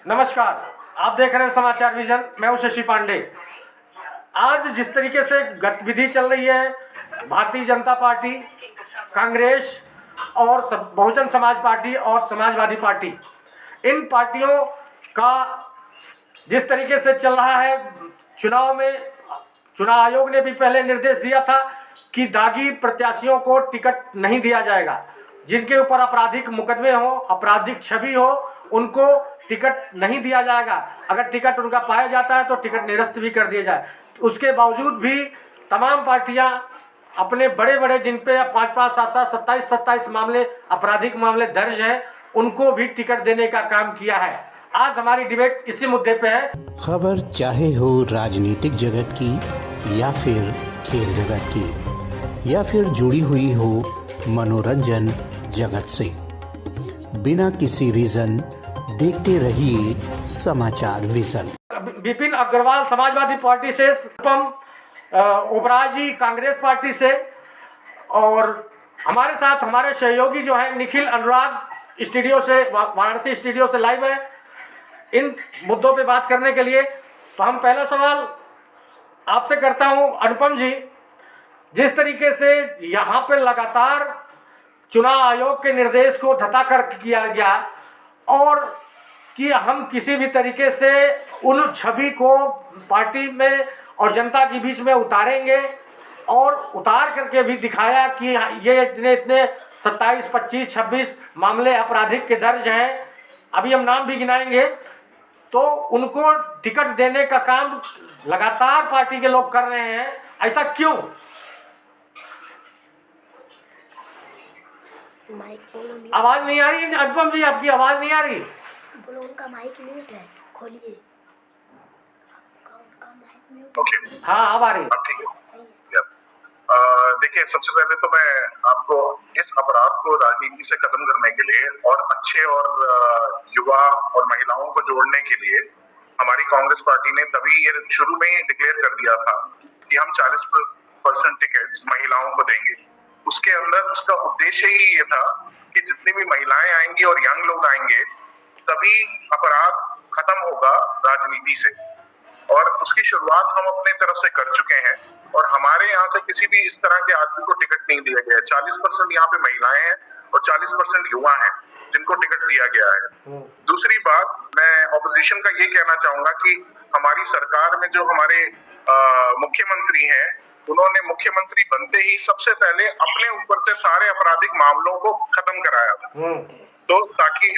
नमस्कार, आप देख रहे हैं समाचार विजन। मैं हूं शशि पांडे। आज जिस तरीके से गतिविधि चल रही है, भारतीय जनता पार्टी, कांग्रेस और बहुजन समाज पार्टी और समाजवादी पार्टी, इन पार्टियों का जिस तरीके से चल रहा है, चुनाव में चुनाव आयोग ने भी पहले निर्देश दिया था कि दागी प्रत्याशियों को टिकट नहीं दिया जाएगा। जिनके ऊपर आपराधिक मुकदमे हो, आपराधिक छवि हो, उनको टिकट नहीं दिया जाएगा। अगर टिकट उनका पाया जाता है तो टिकट निरस्त भी कर दिया जाए। उसके बावजूद भी तमाम पार्टियां अपने बड़े बड़े जिन पे 5-5, 7-7, 27-27 मामले, आपराधिक मामले दर्ज हैं, उनको भी टिकट देने का काम किया है। आज हमारी डिबेट इसी मुद्दे पे है। खबर चाहे हो राजनीतिक जगत की या फिर खेल जगत की या फिर जुड़ी हुई हो मनोरंजन जगत से, बिना किसी रीजन देखते रहिए समाचार विजन। विपिन अग्रवाल समाजवादी पार्टी से, अनुपम ओबराय जी कांग्रेस पार्टी से, और हमारे साथ हमारे सहयोगी जो है निखिल अनुराग स्टूडियो से, वाराणसी स्टूडियो से लाइव है इन मुद्दों पे बात करने के लिए। तो हम पहला सवाल आपसे करता हूं, अनुपम जी, जिस तरीके से यहाँ पे लगातार चुनाव आयोग के निर्देश को धता कर किया गया और कि हम किसी भी तरीके से उन छवि को पार्टी में और जनता के बीच में उतारेंगे, और उतार करके भी दिखाया कि ये इतने इतने 27, 25, 26 मामले आपराधिक के दर्ज हैं, अभी हम नाम भी गिनाएंगे, तो उनको टिकट देने का काम लगातार पार्टी के लोग कर रहे हैं। ऐसा क्यों? आवाज नहीं आ रही अनुपम जी, आपकी आवाज नहीं आ रही। बोलो, उनका माइक म्यूट है, खोलिए। ओके, हाँ, अब आ रही। ठीक है। देखिए, सबसे पहले तो मैं आपको इस अपराध को राजनीति से खत्म करने के लिए और अच्छे और युवा और महिलाओं को जोड़ने के लिए हमारी कांग्रेस पार्टी ने तभी ये शुरू में ही डिक्लेयर कर दिया था कि हम 40% टिकट महिलाओं को देंगे। उसके अंदर उसका उद्देश्य ही ये था कि जितनी भी महिलाएं आएंगी और यंग लोग आएंगे, तभी अपराध खत्म होगा राजनीति से। और उसकी शुरुआत हम अपने तरफ से कर चुके हैं और हमारे यहाँ से किसी भी इस तरह के आदमी को टिकट नहीं दिया गया है। 40% यहाँ पे महिलाएं हैं और 40% युवा हैं जिनको टिकट दिया गया है। दूसरी बात, मैं ऑपोजिशन का ये कहना चाहूंगा कि हमारी सरकार में जो हमारे मुख्यमंत्री हैं, उन्होंने मुख्यमंत्री बनते ही सबसे पहले अपने ऊपर से सारे आपराधिक मामलों को खत्म कराया था। तो ताकि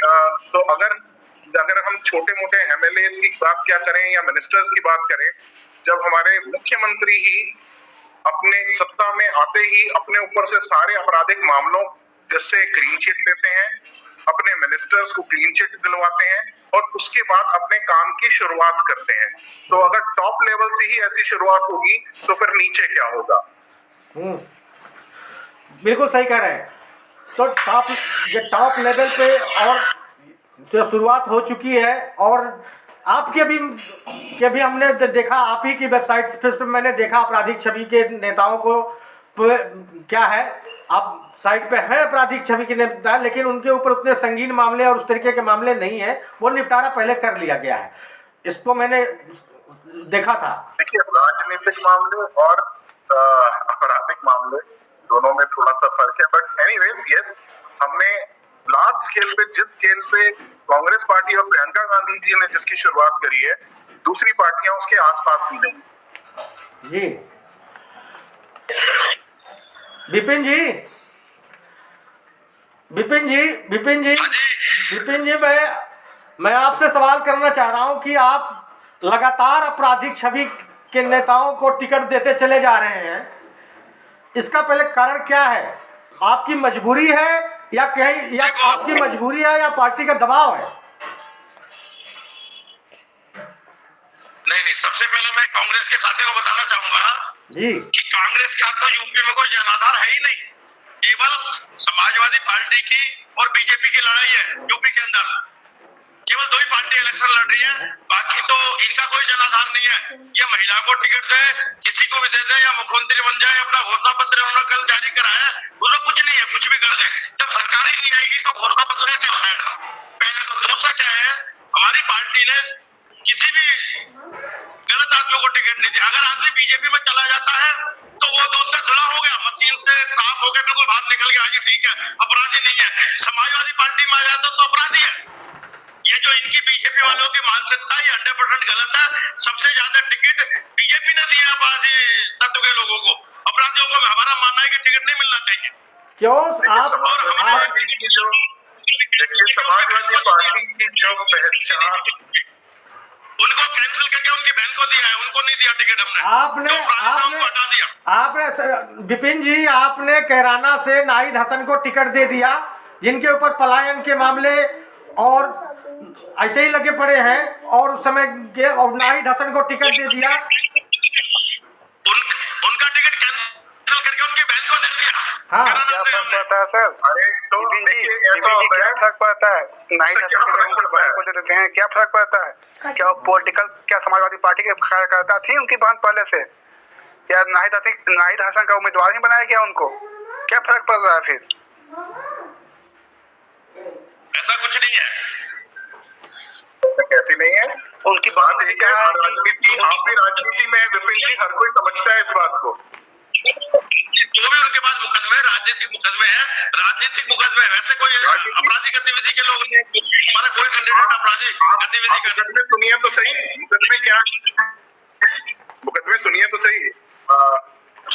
तो अगर हम छोटे मोटे एमएलए की बात क्या करें या मिनिस्टर्स की बात करें, जब हमारे मुख्यमंत्री ही अपने सत्ता में आते ही अपने ऊपर से सारे आपराधिक मामलों जैसे क्लीन चिट देते हैं, अपने मिनिस्टर्स को क्लीन चिट दिलवाते हैं और उसके बाद अपने काम की शुरुआत करते हैं, तो अगर टॉप लेवल से ही ऐसी शुरुआत होगी तो फिर नीचे क्या होगा? बिल्कुल सही कह रहे हैं। तो टॉप लेवल पे और जो शुरुआत हो चुकी है, और आपके भी हमने देखा, आप ही की वेबसाइट पे मैंने देखा आपराधिक छवि के नेताओं को क्या है, आप साइट पे है आपराधिक छवि के नेता, लेकिन उनके ऊपर उतने संगीन मामले और उस तरीके के मामले नहीं है, वो निपटारा पहले कर लिया गया है। इसको मैंने देखा था। देखिए, राजनीतिक मामले और आपराधिक मामले दोनों में थोड़ा सा फर्क है, बट एनीवेज यस, हमने लार्ज स्केल पे, जिस स्केल पे कांग्रेस पार्टी और प्रियंका गांधी जी ने जिसकी शुरुआत करी है, दूसरी पार्टियां उसके आसपास भी नहीं। जी विपिन जी, मैं आपसे सवाल करना चाह रहा हूं कि आप लगातार आपराधिक छवि के नेताओं को टिकट देते चले जा रहे हैं, इसका पहले कारण क्या है? आपकी मजबूरी है या आपकी मजबूरी है या पार्टी का दबाव है? नहीं, सबसे पहले मैं कांग्रेस के साथियों को बताना चाहूंगा जी कि कांग्रेस का तो यूपी में कोई जनाधार है ही नहीं, केवल समाजवादी पार्टी की और बीजेपी की लड़ाई है। यूपी के अंदर केवल दो ही पार्टी इलेक्शन लड़ रही है, बाकी तो इनका कोई जनाधार नहीं है। ये महिला को टिकट दे, किसी को भी दे दे, या मुख्यमंत्री बन जाए, अपना घोषणा पत्र उन्होंने कल जारी कराया है, उसमें कुछ नहीं है, कुछ भी कर दे। जब सरकार ही नहीं आएगी तो घोषणा पत्र क्या आएगा? पहले तो। दूसरा क्या है, हमारी पार्टी ने किसी भी गलत आदमी को टिकट नहीं दिया। अगर आदमी बीजेपी में चला जाता है तो वो तो उसका धुला हो गया, मशीन से साफ हो गया, बिल्कुल बाहर निकल गया, जी ठीक है, अपराधी नहीं है। समाजवादी पार्टी में आ जाता तो अपराधी है। ये जो इनकी बीजेपी वालों की मानसिकता है 100% गलत है। सबसे ज्यादा टिकट बीजेपी ने दिया अपराधी तत्व के लोगों को। अपराधियों को हमारा मानना है कि टिकट नहीं मिलना चाहिए। क्यों आप समाजवादी पार्टी की जो पहचान, उनको कैंसिल करके उनकी बहन को दिया है, उनको नहीं दिया टिकट हमने। उनको हटा दिया। आपने विपिन जी, आपने कैराना से नाहिद हसन को टिकट दे दिया, जिनके ऊपर पलायन के मामले और ऐसे ही लगे पड़े हैं, और उस समय के और नाहिद हसन को टिकट दे दिया। उनका टिकट कैंसिल करके उनकी बहन को दे दिया। हाँ, क्या फर्क पड़ता है सर? अरे तो देखिए ऐसा होता क्या है, फर्क पड़ता है? नाहिद हसन के उनके बहन को दे देते हैं, क्या फर्क पड़ता है? क्या पॉलिटिकल, क्या समाजवादी पार्टी के कार्यकर्ता थी उनकी बहन पहले से? या नाहिद हसन का उम्मीदवार ही बनाया गया उनको? क्या फर्क पड़ रहा है फिर? ऐसा कुछ नहीं है। ऐसा कैसे नहीं है? उनकी बहन ने कहा है राजनीति, आप भी राजनीति में विपिन जी, हर कोई समझता है इस बात को। जो भी उनके पास मुकदमे, राजनीतिक मुकदमे है, राजनीतिक मुकदमे है। वैसे कोई अपराधी गतिविधि के लोग नहीं, हमारा कोई कैंडिडेट अपराधी गतिविधि का। मुकदमे सुनिए तो सही, मुकदमे क्या, मुकदमे सुनिए तो सही।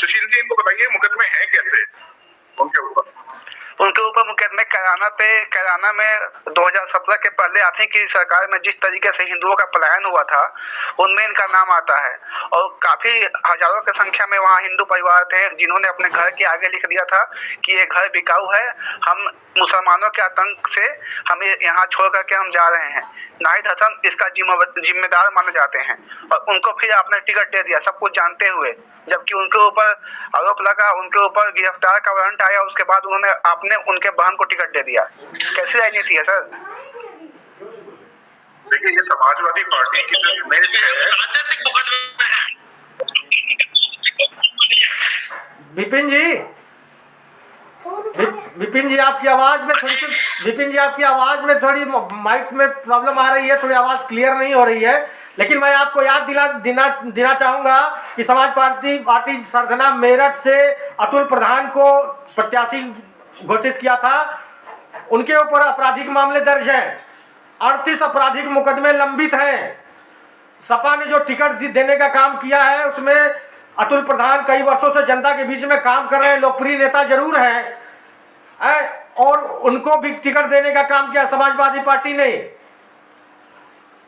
सुशील जी इनको बताइए मुकदमे हैं कैसे उनके ऊपर? उनके ऊपर मुकदमे कैराना में 2017 के पहले आती की सरकार में जिस तरीके से हिंदुओं का पलायन हुआ था, उनमें इनका नाम आता है। और काफी हजारों की संख्या में वहाँ हिंदू परिवार थे जिन्होंने अपने घर के आगे लिख दिया था कि ये घर बिकाऊ है, हम मुसलमानों के आतंक से हमें यहाँ छोड़ करके हम जा रहे हैं। नाहिद हसन इसका जिम्मेदार माने जाते हैं, और उनको फिर आपने टिकट दे दिया सब कुछ जानते हुए, जबकि उनके ऊपर आरोप लगा, उनके ऊपर गिरफ्तार का वारंट आया, उसके बाद आपने उनके बहन को टिकट दे दिया। कैसी राजनीति है सर? देखिए ये समाजवादी पार्टी की जो इमेज है, राजनीतिक मुकदमे है। विपिन जी आपकी आवाज में थोड़ी सी, विपिन जी आपकी आवाज में थोड़ी माइक में प्रॉब्लम आ रही है, थोड़ी आवाज क्लियर नहीं हो रही है। लेकिन मैं आपको याद देना चाहूंगा कि समाजवादी पार्टी सरगना मेरठ से अतुल प्रधान को प्रत्याशी घोषित किया था। उनके ऊपर आपराधिक मामले दर्ज हैं, 38 आपराधिक मुकदमे लंबित हैं। सपा ने जो टिकट देने का काम किया है उसमें अतुल प्रधान कई वर्षों से जनता के बीच में काम कर रहे हैं, लोकप्रिय नेता जरूर हैं, और उनको भी टिकट देने का काम किया समाजवादी पार्टी ने।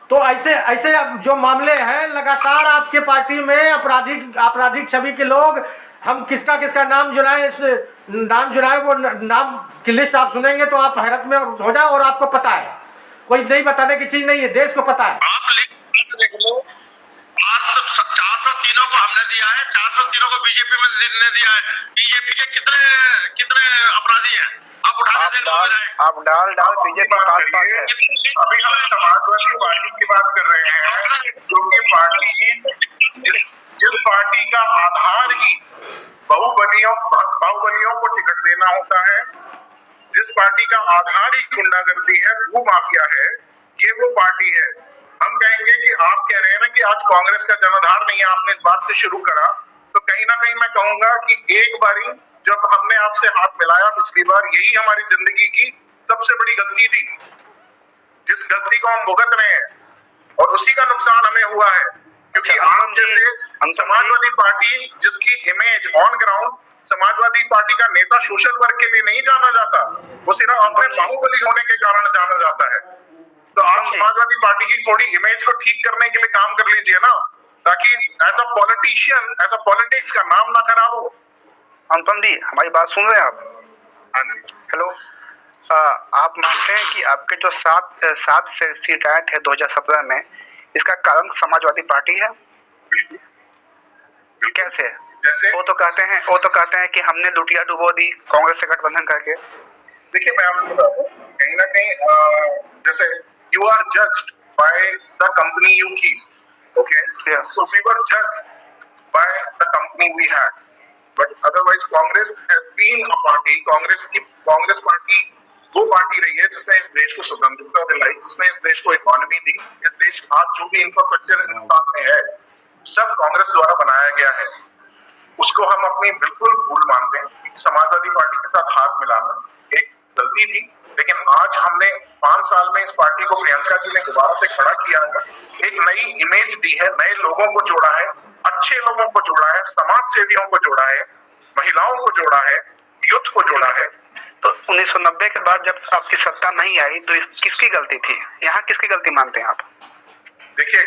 तो ऐसे जो मामले हैं लगातार आपके पार्टी में आपराधिक छवि के लोग, हम किसका नाम जुनाए वो नाम की लिस्ट आप सुनेंगे तो आप हैरत में हो जाए, और आपको पता है, कोई नहीं बताने की चीज नहीं है, देश को पता है। आप लिख लो, 403 को हमने दिया है, 403 को बीजेपी में दिया है। बीजेपी के कितने अपराधी हैं आप उठा के देख लो। आप डाल बीजेपी अभी हम समाजवादी पार्टी की बात कर रहे हैं, जो कि पार्टी की जिस पार्टी का आधार ही बाहुबलियों को टिकट देना होता है, जिस पार्टी का आधार ही गुंडागर्दी है, भू माफिया है, ये वो पार्टी है। हम कहेंगे कि आप कह रहे हैं ना कि आज कांग्रेस का जनाधार नहीं है, आपने इस बात से शुरू करा, तो कहीं ना कहीं मैं कहूंगा कि एक बारी जब हमने आपसे हाथ मिलाया पिछली बार, यही हमारी जिंदगी की सबसे बड़ी गलती थी, जिस गलती को हम भुगत रहे हैं, और उसी का नुकसान हमें हुआ है। क्योंकि आप जैसे समाजवादी पार्टी जिसकी image on ground, Samajwadi party का नेता सोशल वर्क के लिए नहीं जाना जाता, वो सिर्फ अपने बाहुबली होने के कारण जाना जाता है। तो आप समाजवादी पार्टी की थोड़ी इमेज को ठीक करने के लिए काम कर लीजिए ना, ताकि as a politician, as a politics का नाम ना खराब हो। अनुपम जी हमारी बात सुन रहे हैं आप? हाँ जी। हेलो, आप मानते हैं कि आपके जो 7 सीट आए थे 2017 में, इसका कारण समाजवादी पार्टी है? कैसे? जैसे वो तो कहते हैं कि हमने लुटिया डुबो दी कांग्रेस से गठबंधन करके। देखिए मैं आपको बता दूं, कहीं ना कहीं जैसे you are judged by the company you keep, okay? Yeah. So we were judged by the company we had, but otherwise Congress has been a party. Congress party वो पार्टी रही है जिसने इस देश को स्वतंत्रता दिलाई, जिसने इस देश को इकोनॉमी दी। इस देश आज जो भी इंफ्रास्ट्रक्चर हिंदुस्तान में है सब कांग्रेस द्वारा बनाया गया है। उसको हम अपनी बिल्कुल भूल मानते हैं। समाजवादी पार्टी के साथ हाथ मिलाना एक गलती थी, लेकिन आज हमने 5 साल में इस पार्टी को प्रियंका जी ने दोबारा से खड़ा किया है, एक नई इमेज दी है, नए लोगों को जोड़ा है, अच्छे लोगों को जोड़ा है, समाज सेवियों को जोड़ा है, महिलाओं को जोड़ा है, यूथ को जोड़ा है। तो 1990 के बाद जब आपकी सत्ता नहीं आई तो किसकी गलती थी? यहाँ किसकी गलती मानते हैं आप? देखिए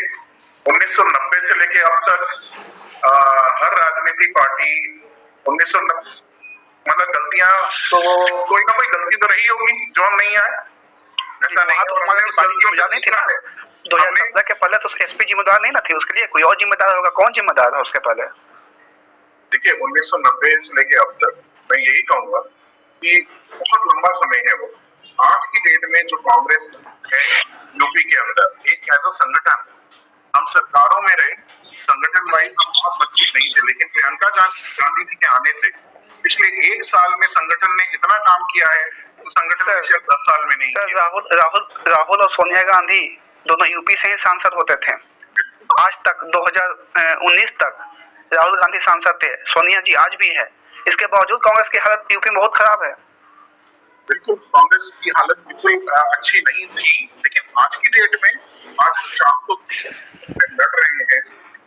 1990 से लेके अब तक हर राजनीतिक पार्टी 1990 मतलब गलतियां तो कोई ना कोई गलती तो रही होगी जो हम नहीं आए, ऐसा नहीं है। और हमने उस गलतियों से सीखा है। 2017 के पहले तो एसपी जिम्मेदार नहीं ना थी, उसके लिए कोई और जिम्मेदार होगा। कौन जिम्मेदार था उसके पहले? देखिए 1990 से लेके अब तक मैं यही कहूंगा कि बहुत लंबा समय है वो। आज की डेट में जो कांग्रेस है यूपी के अंदर एक ऐसा संगठन, हम सरकारों में रहे, संगठन वाइज हम बहुत मजबूत नहीं थे, लेकिन प्रियंका गांधी जी के आने से पिछले 1 साल में संगठन ने इतना काम किया है तो संगठन ने पिछले 10 साल में नहीं किया। राहुल और सोनिया गांधी दोनों यूपी से ही सांसद होते थे। आज तक 2019 तक राहुल गांधी सांसद थे, सोनिया जी आज भी है। इसके बावजूद कांग्रेस की हालत यूपी में बहुत खराब है। बिल्कुल कांग्रेस की हालत बिल्कुल अच्छी नहीं थी, लेकिन आज की डेट में आज 430 लड़ रहे हैं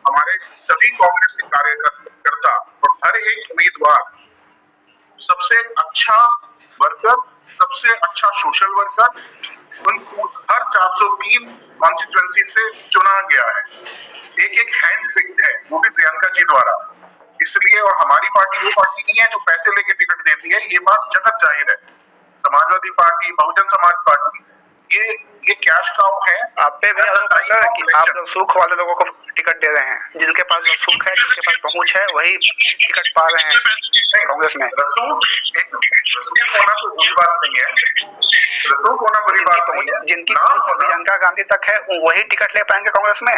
हमारे सभी कांग्रेस के कार्यकर्ता और हर एक उम्मीदवार सबसे अच्छा वर्कर, सबसे अच्छा सोशल वर्कर उनको हर 403 कॉन्स्टिट्यूएंसी से चुना गया है। एक हैंड पिक्ड है, वो भी प्रियंका जी द्वारा। इसलिए और हमारी पार्टी वो पार्टी नहीं है जो पैसे लेके टिकट देती है, ये बात जगत जाहिर है। समाजवादी पार्टी, बहुजन समाज पार्टी ये कैश काउ है। आप पे भी आरोप है कि आप लोग सुख वाले लोगों को टिकट दे रहे हैं, जिनके पास सुख है, जिनके पास पहुंच है, वही टिकट पा रहे हैं कांग्रेस में। रसूख होना कोई बुरी बात नहीं है, रसूख होना बुरी बात नहीं है। जिनकी प्रियंका गांधी तक है वही टिकट ले पाएंगे कांग्रेस में?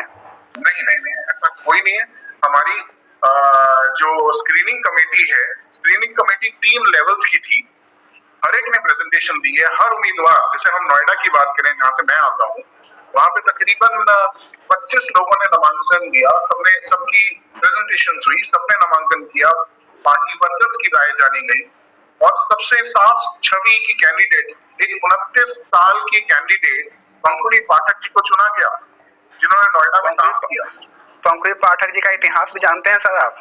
नहीं, ऐसा कोई नहीं है। हमारी जो स्क्रीनिंग कमेटी है, स्क्रीनिंग कमेटी 3 लेवल्स की थी, हर एक ने प्रेजेंटेशन दी है। हर उम्मीदवार, जैसे हम नोएडा की बात करें जहाँ से मैं आता हूँ, वहाँ पे तकरीबन 25 लोगों ने नामांकन दिया, सबकी प्रेजेंटेशन हुई, सबने नामांकन किया, पार्टी वर्कर्स की राय जानी गई और सबसे साफ छवि की कैंडिडेट एक 29 साल की कैंडिडेट पंकुड़ी पाठक जी को चुना गया, जिन्होंने नोएडा में काम किया। पंकुड़ी पाठक जी का इतिहास भी जानते हैं सर? आप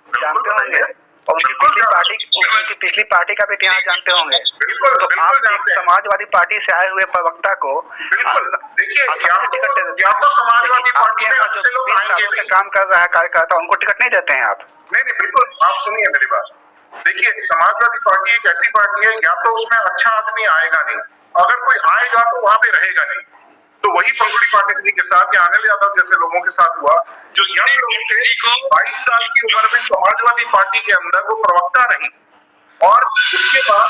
जानते होंगे, और उनकी पिछली पार्टी का भी इतिहास जानते होंगे। तो आप एक समाजवादी पार्टी से आए हुए प्रवक्ता को देखिए या तो समाजवादी पार्टी में अच्छे लोग आएंगे, काम कर रहा है कार्यकर्ता, उनको टिकट नहीं देते हैं आप? नहीं, बिल्कुल आप सुनिए मेरी बात। देखिए समाजवादी पार्टी एक ऐसी पार्टी है, या तो उसमें अच्छा आदमी आएगा नहीं, अगर कोई आएगा तो वहां पे रहेगा नहीं। तो वही पंकुड़ी पाठक जी के साथ या अनिल यादव जैसे लोगों के साथ हुआ, जो यंग लोग थे, 22 साल की उम्र में समाजवादी पार्टी के अंदर वो प्रवक्ता रही, और उसके बाद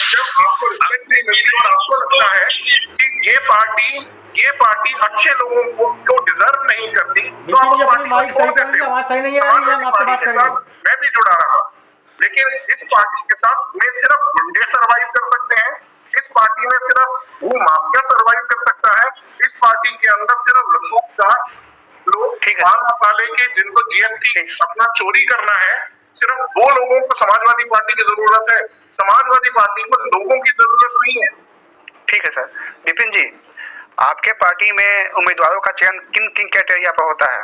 जब आपको रिस्पेक्ट नहीं मिलती और आपको लगता है कि ये पार्टी अच्छे लोगों को डिजर्व नहीं करती, तो आप उस पार्टी को छोड़ देते हो। मैं भी जुड़ा रहा, लेकिन इस पार्टी के साथ में सिर्फ गुंडे सर्वाइव कर सकते हैं, इस पार्टी में सिर्फ वो माफिया सर्वाइव कर सकता है, इस पार्टी के अंदर सिर्फ रसूखदार लोग, पान मसाले के जिनको जीएसटी अपना चोरी करना है, सिर्फ 2 लोगों को समाजवादी पार्टी की जरूरत है। समाजवादी पार्टी को लोगों की जरूरत नहीं है। ठीक है सर। विपिन जी, आपके पार्टी में उम्मीदवारों का चयन किन किन क्राइटेरिया पर होता है,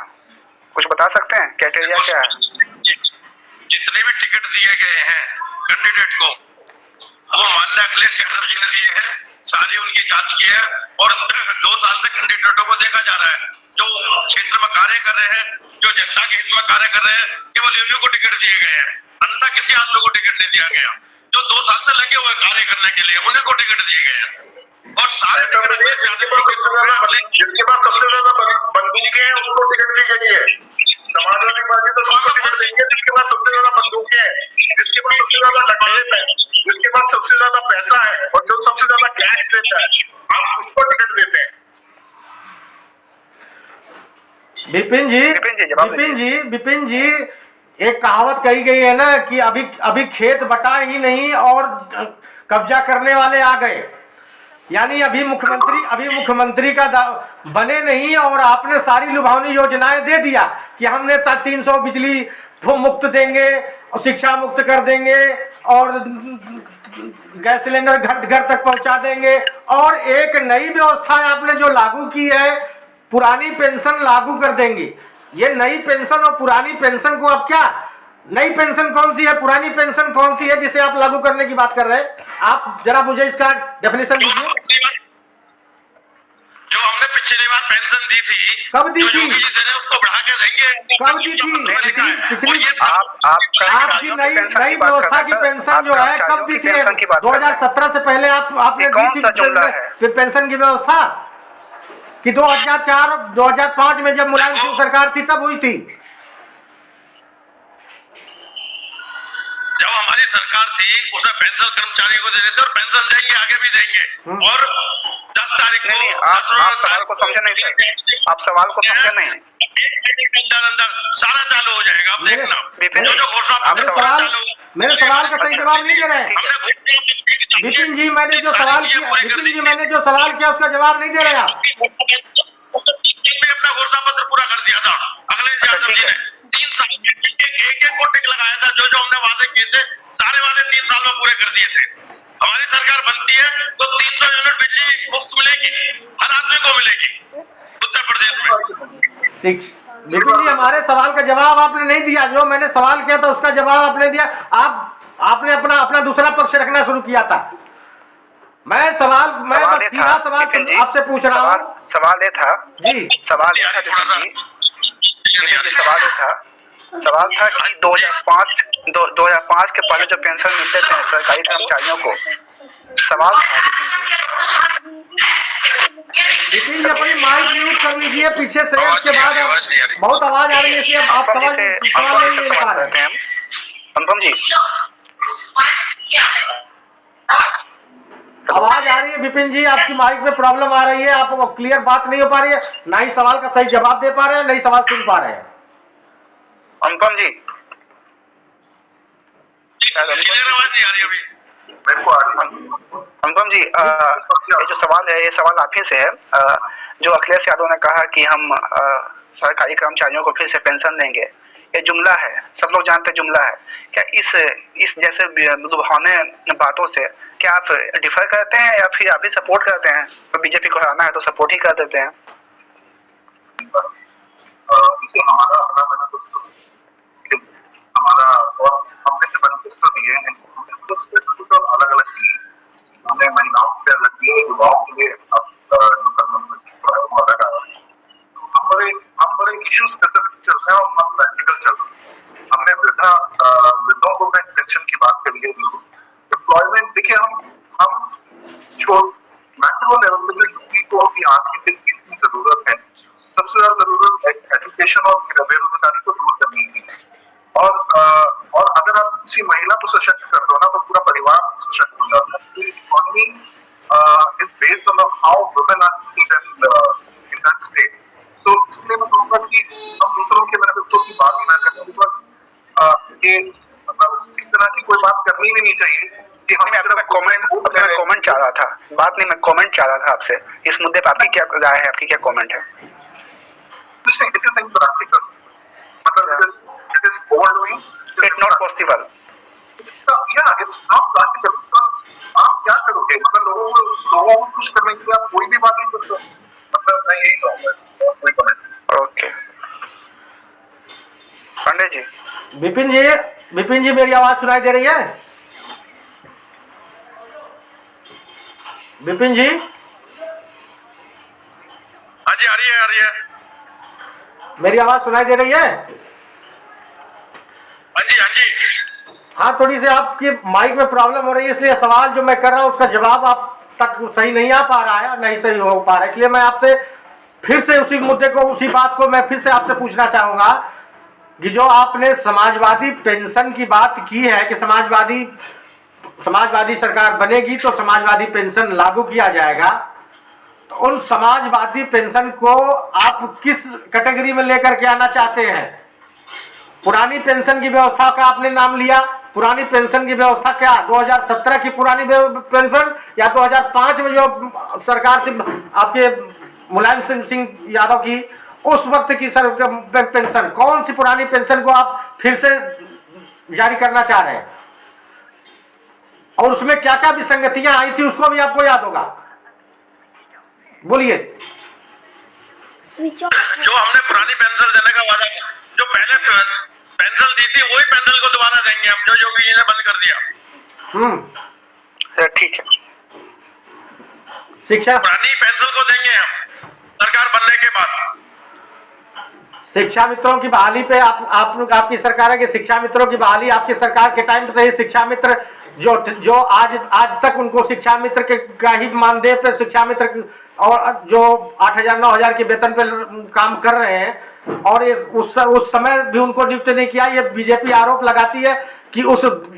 कुछ बता सकते हैं? क्राइटेरिया क्या है? जितने भी टिकट दिए गए हैं कैंडिडेट को, वो माननीय अखिलेश यादव जी ने दिए हैं, सारी उनकी जांच की है, और 2 साल से कैंडिडेटों को देखा जा रहा है जो क्षेत्र में कार्य कर रहे हैं, जो जनता के हित में कार्य कर रहे हैं, केवल उन्हीं को टिकट दिए गए हैं, अन्यथा किसी आदमी को टिकट नहीं दिया गया। जो 2 साल से लगे हुए कार्य करने के लिए उन्हीं को टिकट दिए गए हैं, और सारे जिसके पास सबसे ज्यादा बंदूकें हैं उसको टिकट दी गई है। समाजवादी पार्टी तो सबको टिकट देंगे जिसके पास सबसे ज्यादा बंदूकें हैं, जिसके पास सबसे ज्यादा लठेत है, जिसके पास सबसे ज्यादा पैसा है और जो सबसे ज्यादा कैश देता है, आप उसको टिकट देते हैं। विपिन जी एक कहावत कही गई है ना कि अभी खेत बटा ही नहीं और कब्जा करने वाले आ गए। यानी अभी मुख्यमंत्री का बने नहीं और आपने सारी लुभावनी योजनाएं दे दिया कि हमने 300 बिजली मुक्त देंगे, शिक्षा मुक्त कर देंगे और गैस सिलेंडर घर घर तक पहुंचा देंगे। और एक नई व्यवस्था आपने जो लागू की है, पुरानी पेंशन लागू कर देंगे। ये नई पेंशन और पुरानी पेंशन को अब क्या, नई पेंशन कौन सी है, पुरानी पेंशन कौन सी है जिसे आप लागू करने की बात कर रहे हैं? आप जरा मुझे इसका डेफिनेशन दीजिए। जो हमने पिछली बार पेंशन दी थी, कब दी थी? उसको बढ़ा के देंगे। कब दी थी? पिछली आपकी नई व्यवस्था की पेंशन जो है कब दी थी? 2017 से पहले आपने दी थी पेंशन की व्यवस्था कि 2004 2005 में जब मुलायम सिंह सरकार थी तब हुई थी। जब हमारी सरकार थी उसमें पेंशन कर्मचारियों को दे रहे थे और पेंशन देंगे, आगे भी देंगे। और 10 तारीख को आप सवाल को समझे नहीं सर, आप सवाल को समझे नहीं। अंदर सारा चालू हो जाएगा, आप देखना। जो घोषणा मेरे सवाल का सही जवाब नहीं दे रहे हैं विपिन जी। मैंने जो सवाल किया उसका जवाब नहीं दे रहे आप। अपना घोषणा पत्र पूरा कर दिया था अखिलेश यादव जी ने। 3 साल में एक को टिक लगाया था। जो हमने वादे किए थे सारे वादे 3 साल में पूरे कर दिए थे। हमारी सरकार बनती है तो 300 यूनिट बिजली मुफ्त मिलेगी, हर आदमी को मिलेगी उत्तर प्रदेश में। विपिन जी, हमारे सवाल का जवाब आपने नहीं दिया। जो मैंने सवाल किया था उसका जवाब आपने दिया। आपने अपना दूसरा पक्ष रखना शुरू किया था। मैं बस सीधा सवाल आपसे पूछ रहा हूँ। सवाल ये था जी, सवाल ये था सवाल था कि 2005 के पहले जो पेंशन मिलते थे सरकारी कर्मचारियों को, सवाल था विपिन जी अपनी माइक म्यूट कर लीजिए पीछे से। उसके बाद बहुत आवाज आ रही है इसलिए आप सवाल नहीं ले पा रहे हैं। अनुपम जी आवाज आ रही है विपिन जी, आपकी माइक में प्रॉब्लम आ रही है, आपको क्लियर बात नहीं हो पा रही है, ना ही सवाल का सही जवाब दे पा रहे हैं, ना ही सवाल सुन पा रहे हैं। अनुपम जी अनुपम जी ये जो सवाल है ये सवाल आप ही से है। जो अखिलेश यादव ने कहा कि हम सरकारी कर्मचारियों को फिर से पेंशन देंगे, ये जुमला है, सब लोग जानते जुमला है। क्या इस जैसे लुभावने बातों से क्या आप डिफर करते हैं या फिर आप भी सपोर्ट करते हैं? तो बीजेपी को हराना है तो सपोर्ट ही कर देते हैं। हमारा अपना मैनिफेस्टो, हमारा और हमने जो मैनिफेस्टो दिए हैं तो अलग अलग दिए। हमने महिलाओं के अलग दिए, युवाओं के लिए हम बड़े इश्यू स्पेसिफिक चल रहे हैं और हम प्रैक्टिकल चल रहे हैं। हमने वृद्धों को पेंशन की बात करी है। एम्प्लॉयमेंट देखिए, हम जो मैक्रो लेवल पे जो यूपी को अभी आज की दिन की जरूरत है, सबसे ज्यादा जरूरत एजुकेशन और बेरोजगारी को दूर करने की है। और अगर आप किसी महिला को सशक्त कर दो ना तो पूरा परिवार सशक्त हो जाता है। Economy is based on how women are in that state. तो इसलिए मैं कहूँगा कि हम दूसरों के मैनिफेस्टो की बात ही ना करें, बिकॉज ये इस तरह की कोई बात करनी भी नहीं चाहिए कि हम कमेंट चाह रहा था, बात नहीं, मैं कमेंट चाह रहा था आपसे इस मुद्दे पर। आपकी क्या राय है, आपकी क्या कमेंट है? It is overdoing. It's not possible. It's not practical because आप क्या करोगे? मतलब लोगों को खुश करने के लिए आप कोई भी बात नहीं करते। मतलब मैं यही कहूँगा, कोई कमेंट। ओके पांडे जी। विपिन जी मेरी आवाज सुनाई दे रही है? विपिन जी? हाँ जी, आ रही है। मेरी आवाज सुनाई दे रही है? हाँ जी। हाँ, थोड़ी सी आपकी माइक में प्रॉब्लम हो रही है, इसलिए सवाल जो मैं कर रहा हूँ उसका जवाब आप तक सही नहीं आ पा रहा है, नहीं सही हो पा रहा है। इसलिए मैं आपसे फिर से उसी मुद्दे को, उसी बात को मैं फिर से आपसे पूछना चाहूँगा कि जो आपने समाजवादी पेंशन की बात की है कि समाजवादी सरकार बनेगी तो समाजवादी पेंशन लागू किया जाएगा, तो उन समाजवादी पेंशन को आप किस कैटेगरी में लेकर के आना चाहते हैं? पुरानी पेंशन की व्यवस्था का आपने नाम लिया, पुरानी पेंशन की व्यवस्था क्या 2017 की पुरानी पेंशन या 2005 में जो सरकार थी आपके मुलायम सिंह यादव की उस वक्त की सर पेंशन, कौन सी पुरानी पेंशन को आप फिर से जारी करना चाह रहे हैं और उसमें क्या क्या विसंगतियां आई थी उसको भी आपको याद होगा, बोलिए। स्विच ऑफ जो हमने पुरानी पेंशन देने का वादा किया, जो पहले पेंशन दी थी वही पेंशन को दोबारा देंगे हम, जो योगी जी ने बंद कर दिया। ठीक है, शिक्षा पुरानी पेंशन को देंगे हम सरकार बनने के बाद। शिक्षा मित्रों की बहाली पे आपकी सरकार है कि शिक्षा मित्रों की बहाली आपकी सरकार के टाइम पे ही शिक्षा मित्र जो आज तक उनको शिक्षा मित्र के का ही मानदेय पे शिक्षा मित्र और जो 8,000 9,000 के वेतन पे काम कर रहे हैं और उस समय भी उनको नियुक्त नहीं किया। ये बीजेपी आरोप लगाती है कि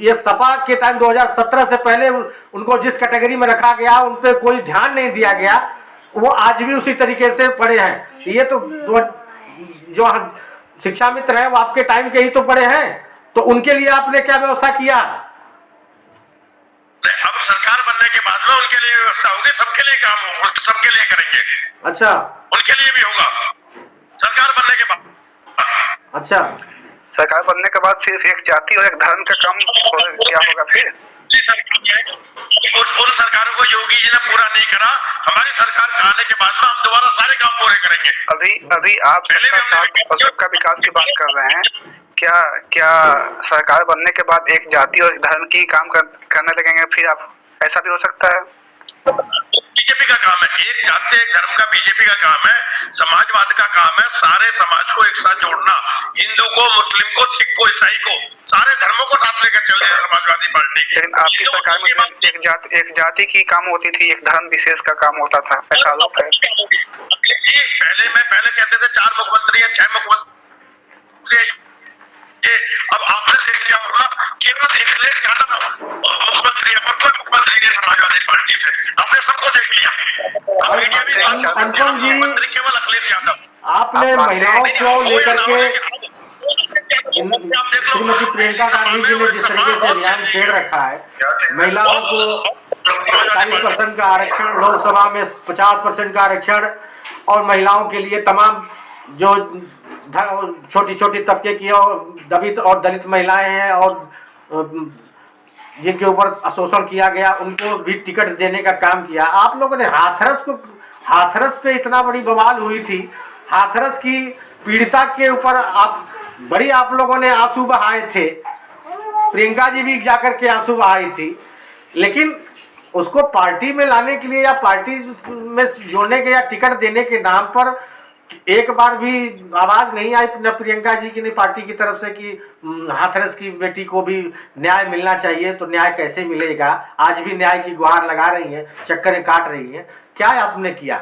ये सपा के टाइम 2017 से पहले उनको जिस कैटेगरी में रखा गया उन पर कोई ध्यान नहीं दिया गया, वो आज भी उसी तरीके से पड़े हैं। ये तो जो शिक्षा मित्र है वो आपके टाइम के ही तो पड़े हैं, तो उनके लिए आपने क्या व्यवस्था किया? अब सरकार बनने के बाद में उनके लिए व्यवस्था होगी, सबके लिए काम होगा, सबके लिए करेंगे। अच्छा, उनके लिए भी होगा सरकार बनने के बाद। अच्छा, सरकार बनने के बाद सिर्फ एक जाति और एक धर्म का काम क्या होगा फिर? उन सरकारों को योगी जी ने पूरा नहीं करा, हमारी सरकार आने के बाद में हम दोबारा सारे काम पूरे करेंगे। अभी आप सबका विकास की बात कर रहे हैं, क्या सरकार बनने के बाद एक जाति और एक धर्म की काम करने लगेंगे फिर? आप ऐसा भी हो सकता है? बीजेपी का काम है, एक जाति एक धर्म का बीजेपी का काम है, समाजवाद का काम है सारे समाज को एक साथ जोड़ना, हिंदू को, मुस्लिम को, सिख को, ईसाई को, सारे धर्मों को साथ लेकर चल रही है समाजवादी पार्टी। लेकिन आपकी सरकार में एक जाति की काम होती थी, एक धर्म विशेष का काम होता था, ऐसा आरोप है। पहले कहते थे 4 मुख्यमंत्री है, 6 मुख्यमंत्री है, अब आपने देख लिया होगा केवल अखिलेश यादव मुख्यमंत्री है और कोई मुख्यमंत्री नहीं समाजवादी पार्टी से, आपने सबको देख लिया। अनुपम जी, केवल अखिलेश यादव। आपने महिलाओं को लेकर के श्रीमती प्रियंका गांधी जी ने जिस तरीके से अभियान छेड़ रखा है, महिलाओं को 40% का आरक्षण, लोकसभा में 50% का आरक्षण और महिलाओं के लिए तमाम जो छोटी छोटी तबके की और दलित और दलित महिलाएं हैं और जिनके ऊपर शोषण किया गया उनको भी टिकट देने का काम किया। आप लोगों ने हाथरस पे इतना बड़ी बवाल हुई थी, हाथरस की पीड़िता के ऊपर आप लोगों ने आंसू बहाए थे, प्रियंका जी भी जाकर के आंसू बहाई थी, लेकिन उसको पार्टी में लाने के लिए या पार्टी में जोड़ने के या टिकट देने के नाम पर एक बार भी आवाज नहीं आई न प्रियंका जी की, नहीं पार्टी की तरफ से कि हाथरस की बेटी को भी न्याय मिलना चाहिए। तो न्याय कैसे मिलेगा? आज भी न्याय की गुहार लगा रही है, चक्करें काट रही है, क्या आपने किया?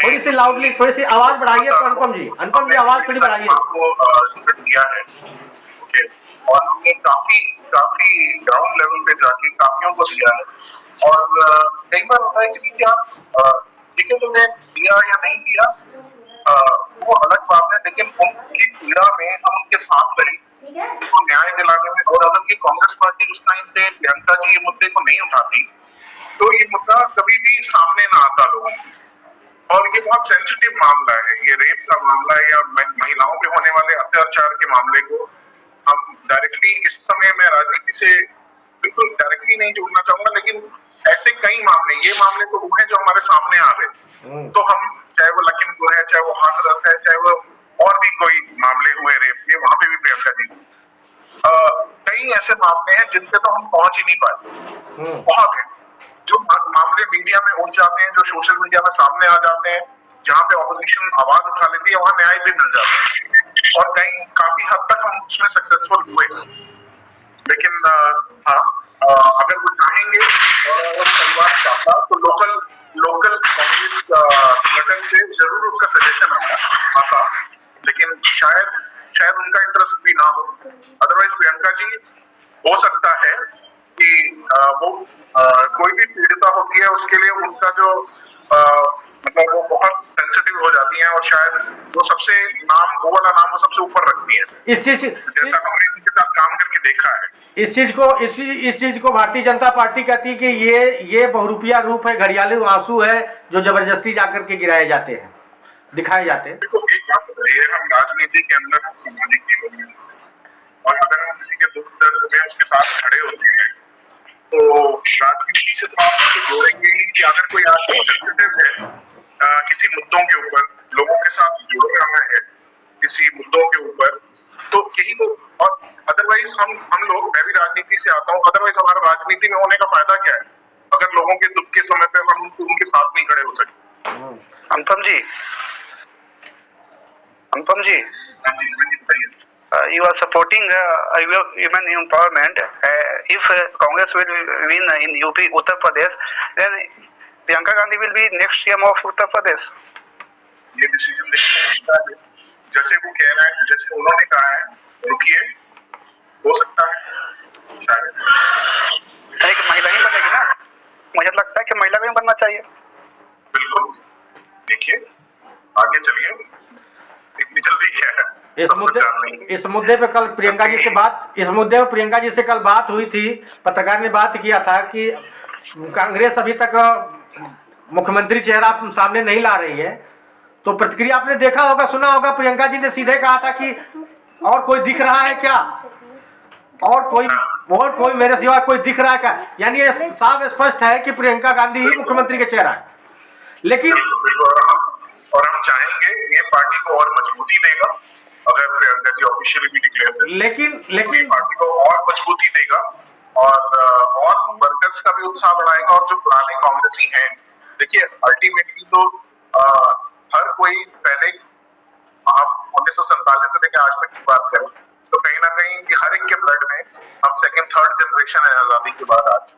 थोड़ी सी लाउडली, थोड़ी सी आवाज बढ़ाइए अनुपम जी, आवाज थोड़ी बढ़ाइए। और हमने काफी ग्राउंड लेवल पे जाके काफियों को दिया है। और कई बार होता है कि देखिए आप टिकट उन्हें दिया या नहीं दिया वो अलग बात है, लेकिन उनकी पीड़ा में हम उनके साथ रहे, उनको न्याय दिलाने में। और अगर ये कांग्रेस पार्टी उस टाइम पे प्रियंका जी ये मुद्दे को नहीं उठाती तो ये मुद्दा कभी भी सामने ना आता लोगों को। और ये बहुत सेंसिटिव मामला है, ये रेप का मामला है या महिलाओं पे होने वाले अत्याचार के मामले को हम डायरेक्टली इस समय में राजनीति से बिल्कुल डायरेक्टली नहीं जोड़ना चाहूंगा, लेकिन ऐसे कई मामले, ये मामले तो वो हैं जो हमारे सामने आ गए। तो हम चाहे वो लखीमपुर है, चाहे वो हाथरस है, चाहे वो और भी कोई मामले हुए रेप के, वहां पे भी प्रियंका जी, कई ऐसे मामले हैं जिन पे तो हम पहुंच ही नहीं पाए। बहुत है जो मामले मीडिया में उठ जाते हैं, जो सोशल मीडिया में सामने आ जाते हैं, जहाँ पे ऑपोजिशन आवाज उठा लेती है, वहां न्याय भी मिल जाता है और कहीं काफी हद तक हम उसमें सक्सेसफुल हुए। लेकिन अगर वो चाहेंगे और परिवार चाहता तो लोकल कांग्रेस संगठन से जरूर उसका सजेशन आता, लेकिन शायद उनका इंटरेस्ट भी ना हो। अदरवाइज प्रियंका जी हो सकता है कि वो कोई भी पीड़िता होती है उसके लिए उनका जो मतलब वो बहुत सेंसिटिव हो जाती हैं और शायद वो सबसे नाम, वो वाला नाम वो सबसे ऊपर रखती हैं, इस चीज जैसा हमने उनके साथ काम करके देखा है। इस चीज को भारतीय जनता पार्टी कहती है कि ये बहुरूपिया रूप है, घड़ियाली आंसू है जो जबरदस्ती जाकर के गिराए जाते हैं, दिखाए जाते हैं। देखो एक बात बताइए, हम राजनीति के अंदर हम सामाजिक जीवन में, और अगर हम किसी के दुख दर्द में उसके साथ खड़े होते हैं तो राजनीति से तो आप उसको जोड़ेंगे ही कि अगर कोई आदमी सेंसिटिव है किसी मुद्दों के ऊपर, लोगों के साथ जुड़ रहा है किसी मुद्दों के ऊपर, तो यही तो। और अदरवाइज हम लोग, मैं भी राजनीति से आता हूँ, अदरवाइज हमारा राजनीति में होने का फायदा क्या है अगर लोगों के दुख के समय पे हम उनके साथ नहीं खड़े हो सकते। अनुपम जी, you are supporting women empowerment. If Congress will win in UP, Uttar Pradesh, then Priyanka Gandhi will be next CM of Uttar Pradesh. ये डिसीजन देखिए, जैसे वो कह रहा है, जैसे उन्होंने कहा है, रुकिए, हो सकता है शायद एक महिला ही बनेगी ना, मुझे लगता है कि महिला भी बनना चाहिए। बिल्कुल, देखिए आगे चलिए, इतनी जल्दी क्या है। इस मुद्दे पे कल प्रियंका जी से कल बात हुई थी, पत्रकार ने बात किया था कि कांग्रेस अभी तक मुख्यमंत्री चेहरा सामने नहीं ला रही है, तो प्रतिक्रिया आपने देखा होगा, सुना होगा, प्रियंका जी ने सीधे कहा था कि और कोई दिख रहा है क्या, और कोई मेरे सिवा कोई दिख रहा है क्या, यानी ये साफ स्पष्ट है कि प्रियंका गांधी ही मुख्यमंत्री के चेहरा है। लेकिन और हम चाहेंगे ये पार्टी को और मजबूती देगा अगर प्रियंका जी ऑफिशियली भी डिक्लेयर करें, लेकिन पार्टी को और मजबूती देगा और वर्कर्स का भी उत्साह बढ़ाएगा। और जो पुराने कांग्रेसी हैं, देखिए अल्टीमेटली तो हर कोई, पहले आप 1947 से लेकर आज तक की बात करें तो कहीं ना कहीं कि हर एक के ब्लड में, हम सेकंड थर्ड जनरेशन है आजादी के बाद, आज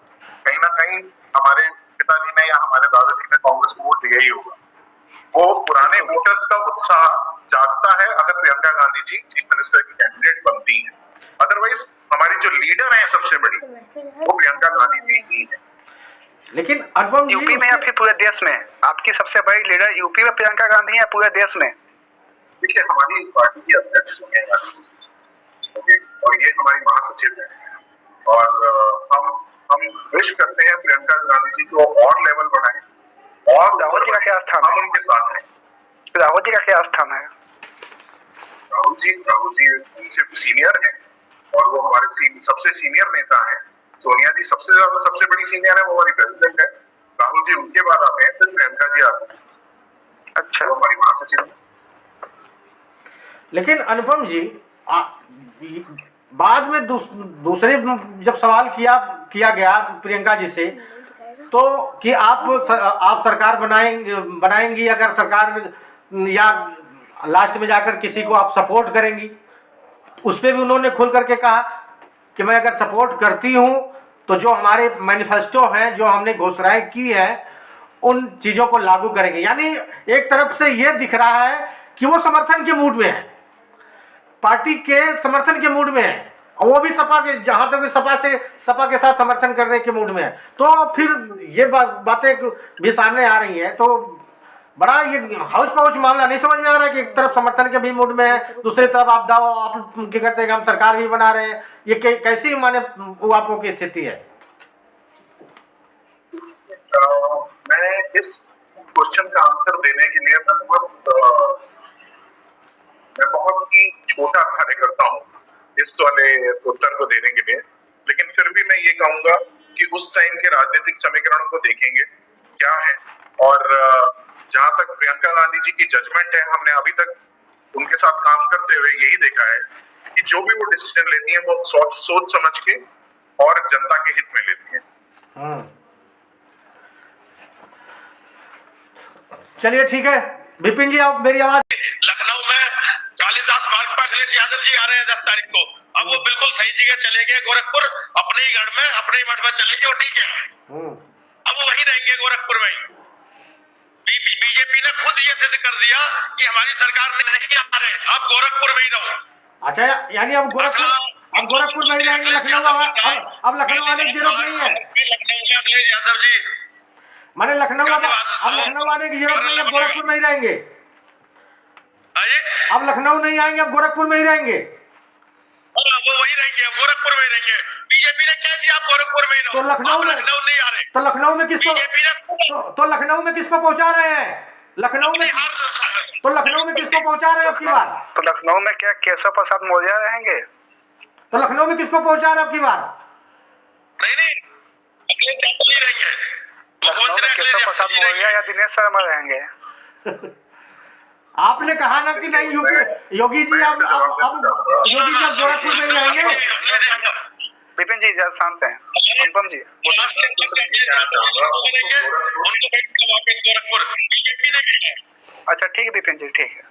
कहीं ना कहीं हमारे पिताजी ने या हमारे दादाजी ने कांग्रेस को वोट दिया ही होगा। वो पुराने वोटर्स का उत्साह जागता है अगर प्रियंका गांधी जी चीफ मिनिस्टर की कैंडिडेट बनती हैं। अदरवाइज हमारी जो लीडर है सबसे बड़ी, वो प्रियंका गांधी जी ही है। लेकिन अनुपम जी, यूपी में या फिर पूरे देश में आपकी सबसे बड़ी लीडर यूपी में प्रियंका गांधी है, पूरे देश में? देखिए हमारी पार्टी की अध्यक्ष सोनिया गांधी जी, और ये हमारी महासचिव है, और हम विश करते हैं प्रियंका गांधी जी को और लेवल बढ़ाएं। और राहुल जी का क्या स्थान है? हम उनके साथ हैं। राहुल जी का क्या स्थान है? राहुल जी उनसे सीनियर हैं और वो हमारे सबसे सीनियर नेता हैं। सोनिया जी सबसे बड़ी सीनियर है, वो हमारी प्रेसिडेंट है। राहुल जी उनके बाद आते हैं, फिर प्रियंका जी आते हैं। अच्छा, वो हमारी महासचिव। लेकिन अनुपम जी, बाद में दूसरे जब सवाल किया गया प्रियंका जी से, तो कि आप सरकार बनाएंगी अगर सरकार, या लास्ट में जाकर किसी को आप सपोर्ट करेंगी, उस पर भी उन्होंने खुल करके कहा कि मैं अगर सपोर्ट करती हूँ तो जो हमारे मैनिफेस्टो हैं, जो हमने घोषणाएं की हैं, उन चीज़ों को लागू करेंगे। यानी एक तरफ से ये दिख रहा है कि वो समर्थन के मूड में है, पार्टी के समर्थन के मूड में है, और वो भी सपा के, जहाँ तक सपा के साथ समर्थन करने के मूड में है। तो फिर ये बातें भी सामने आ रही हैं, तो बड़ा ये हाउस पाउच मामला नहीं समझ में आ रहा है कि एक तरफ समर्थन के भी मूड में है, दूसरी तरफ आप क्या करते हैं कि हम सरकार भी बना रहे हैं। ये कैसी माने आपको की स्थिति है? मैं इस क्वेश्चन का आंसर देने के लिए मैं बहुत ही छोटा कार्यकर्ता हूँ इस वाले उत्तर को देने के लिए, लेकिन फिर भी मैं ये कहूंगा कि उस टाइम के राजनीतिक समीकरण को देखेंगे क्या है, और जहां तक प्रियंका गांधी जी की जजमेंट है, हमने अभी तक उनके साथ काम करते हुए यही देखा है कि जो भी वो डिसीजन लेती है वो सोच समझ के और जनता के हित में लेती है। चलिए ठीक है विपिन जी, आप मेरी आवाज। लखनऊ में कालिदास मार्ग पर अखिलेश यादव जी आ रहे हैं 10 तारीख को। अब वो बिल्कुल सही जगह चले गए, गोरखपुर, अपने ही गढ़ में, अपने ही मठ में चले गए, ठीक है। अब वो वहीं रहेंगे गोरखपुर में। बीजेपी ने खुद ये सिद्ध कर दिया कि हमारी सरकार में नहीं आ रहे, अब गोरखपुर में ही रहो। अच्छा, यानी अब गोरखपुर में ही रहेंगे, लखनऊ अब लखनऊ आने की जरूरत नहीं है। लखनऊ में अखिलेश यादव जी माने लखनऊ अब लखनऊ आने की जरूरत नहीं है, गोरखपुर में ही रहेंगे। अब लखनऊ नहीं आएंगे, अब गोरखपुर में ही रहेंगे। वो वही रहेंगे, गोरखपुर में ही रहेंगे। बीजेपी ने क्या दिया, आप गोरखपुर में ही रहो। तो लखनऊ नहीं आ रहे, तो लखनऊ में किसको तो लखनऊ में किसको पहुंचा रहे हैं? लखनऊ में किसको पहुंचा रहे हैं अब की बार? तो लखनऊ में क्या केशव प्रसाद मौर्य रहेंगे? तो लखनऊ में किसको पहुंचा रहे हैं अब की बार? नहीं, अगले तो नहीं रहेंगे। लखनऊ में केशव प्रसाद मौर्य या दिनेश शर्मा रहेंगे? आपने कहा ना कि नहीं योगी जी अब योगी जी अब गोरखपुर में ही रहेंगे। विपिन जी जरा शांत हैं। अनुपम जी अच्छा ठीक है विपिन जी, ठीक है,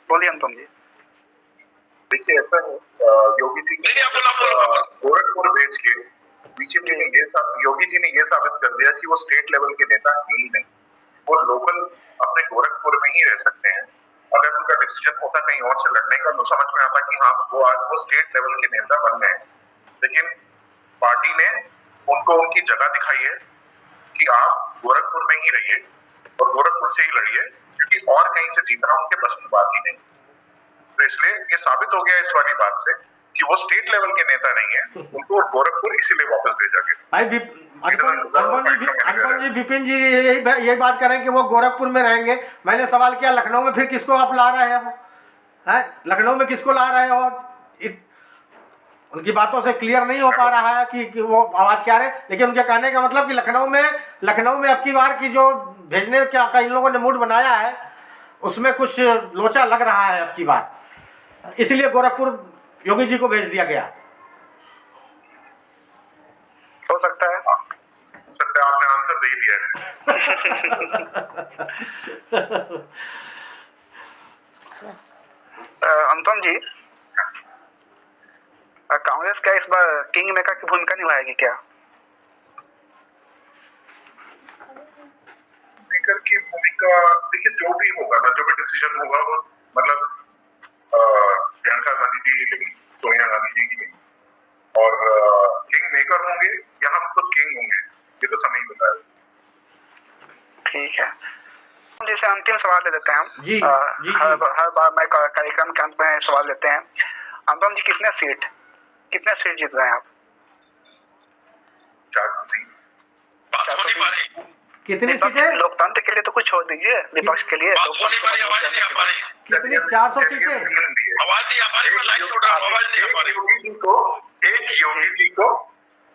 बोलिए अनुपम जी। देखिए ऐसा है, योगी जी गोरखपुर भेज के बीजेपी ने योगी जी ने ये साबित कर दिया कि वो स्टेट लेवल के नेता है ही नहीं, वो लोकल अपने गोरखपुर में ही रह सकते हैं। अगर उनका डिसीजन होता कहीं और से लड़ने का तो समझ में आता कि हाँ वो आज वो स्टेट लेवल के नेता बन गए, लेकिन पार्टी ने उनको उनकी जगह दिखाई है कि आप गोरखपुर में ही रहिए और गोरखपुर से ही लड़िए, क्योंकि और कहीं से जीतना उनके बस की बात ही नहीं। तो इसलिए ये साबित हो गया इस वाली बात से कि वो स्टेट लेवल के नेता नहीं है, उनको गोरखपुर इसीलिए वापस भेजा गया। भाई अनुपम जी विपिन जी यही बात करें कि वो गोरखपुर में रहेंगे। मैंने सवाल किया लखनऊ में फिर किसको आप ला रहे हैं? लखनऊ में किसको ला रहे हो? उनकी बातों से क्लियर नहीं हो पा रहा है कि वो आवाज क्या रहे, लेकिन उनके कहने का मतलब कि लखनऊ में अब की बार की जो भेजने का इन लोगों ने मूड बनाया है उसमें कुछ लोचा लग रहा है अब की बार, इसलिए गोरखपुर योगी जी को भेज दिया गया। हो सकता है आपने आंसर दे दिया है। अनुपम जी कांग्रेस क्या इस बार किंग मेकर की भूमिका निभाएगी क्या? मेकर की भूमिका देखिए, जो भी होगा ना, जो भी डिसीजन होगा वो मतलब प्रियंका गांधी जी, सोनिया गांधी जी और किंग मेकर होंगे या हम खुद किंग होंगे, ये तो समय ही बताएगा। ठीक है, जैसे अंतिम सवाल ले लेते हैं हम। जी, हर बार मैं कार्यक्रम के अंत में सवाल लेते हैं। अनुपम जी कितने सीट जीत रहे हैं आप? 403। कितनी सीटें? लोकतंत्र के लिए तो कुछ छोड़ दीजिए, विपक्ष के लिए कितनी? 400 सीटें। एक योगी जी को,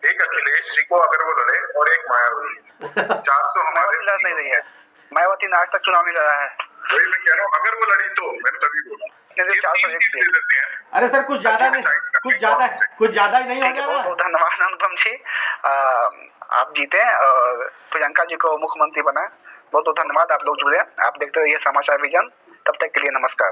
एक अखिलेश जी को अगर वो लड़े और एक मायावती। 400 हमारे लड़ नहीं रही है। मायावती ने आज तक चुनाव नहीं लड़ा है। वही मैं कह रहा हूँ, अगर वो लड़ी तो मैंने तभी बोला। अरे सर कुछ ज्यादा नहीं, कुछ ज्यादा ही नहीं हो जा रहा। बहुत धन्यवाद अनुपम जी, आप जीते और प्रियंका जी को मुख्यमंत्री बनाए। बहुत बहुत धन्यवाद, आप लोग जुड़े। आप देखते रहिए समाचार विजन। तब तक के लिए नमस्कार।